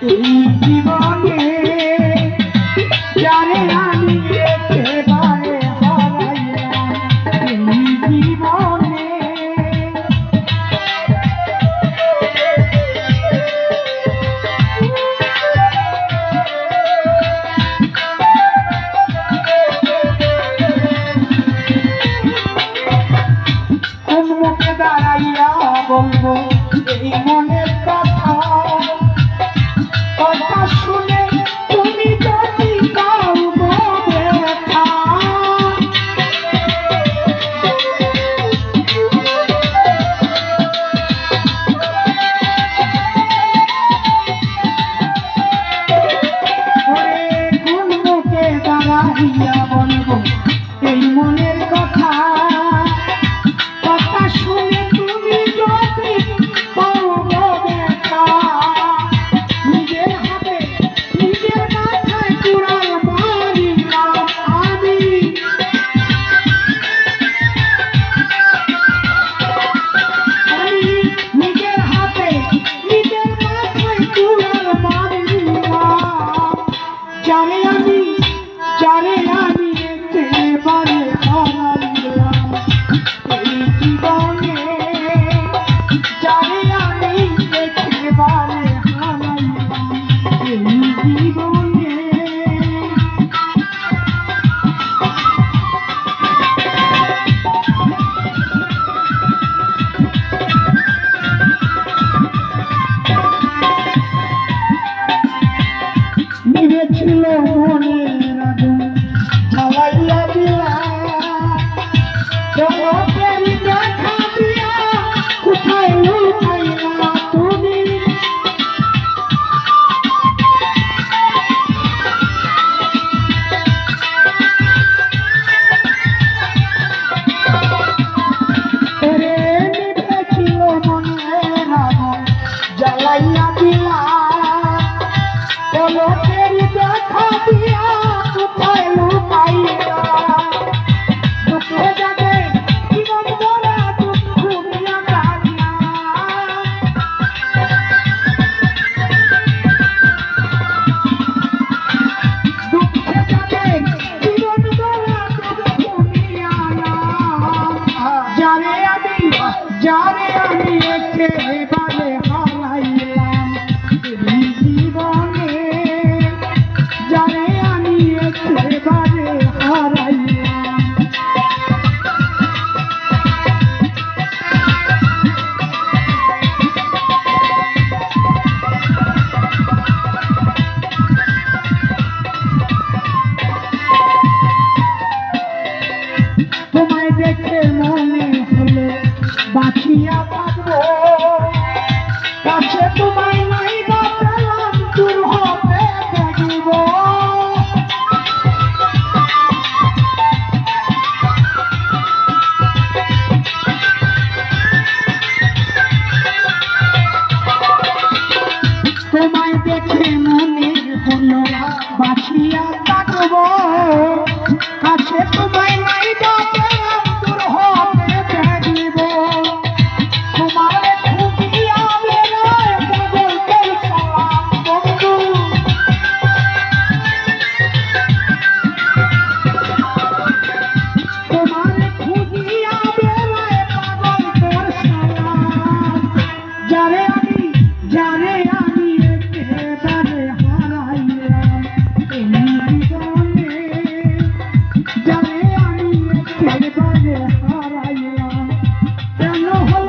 এই জীবনে যারে আমি একেবারে হারাইলাম এই জীবনে। কোন মুখে দাঁড়াইয়া বলবো এই মনের কথা, কথা শুনে তুমি যদি কাউ ব্যথা। কোন মুখে দাঁড়াইয়া বলবো এই মনের কথা, কথা শুনে তুমি যদি কাউ ব্যথা। নিজের হাতে নিজের মাথায় কুড়াল মারিলাম আমি, নিজের হাতে নিজের মাথায় কুড়াল মারিলাম। যারে আমি একেবারে হারাইলাম এই জীবনে, যারে আমি একেবারে হারাইলাম এই জীবনে। নিভেছিল মনের আগুন জ্বালাইয়া দিলা, জগতের দেখা দিয়া কোথায় লুকাইলা তুমি। নিভেছিল মনের আগুন জ্বালাইয়া দিলা, জগতের দেখা দিয়া কোথায় লুকাইলা। দুঃখে যাবে জীবন ভরা দুঃখ নিয়া কান্না, দুঃখে যাবে জীবন ভরা দুঃখ নিয়া। যারে আমি একেবারে হারাইলাম এই জীবনে, যারে আমি একেবারে হারাইলাম। তোমায় দেখে মনে হলো বাঁচিয়া থাকবো, কাছে তোমায় নাই বা পেলাম দূর হতে দেখব। তোমায় দেখে মনে হলো বাঁচিয়া থাকবো, কাছে তোমায় নাই বা পেলাম দূর হতে দেখব। তোমার খুঁজিয়া বেড়ায় পাগলদের সালাম বন্ধু, তোমার খুঁজিয়া বেড়ায় পাগলদের সালাম। যারে আমি একেবারে হারাইলাম এই জীবনে, যারে আমি একেবারে হারাইলাম। কেন হলো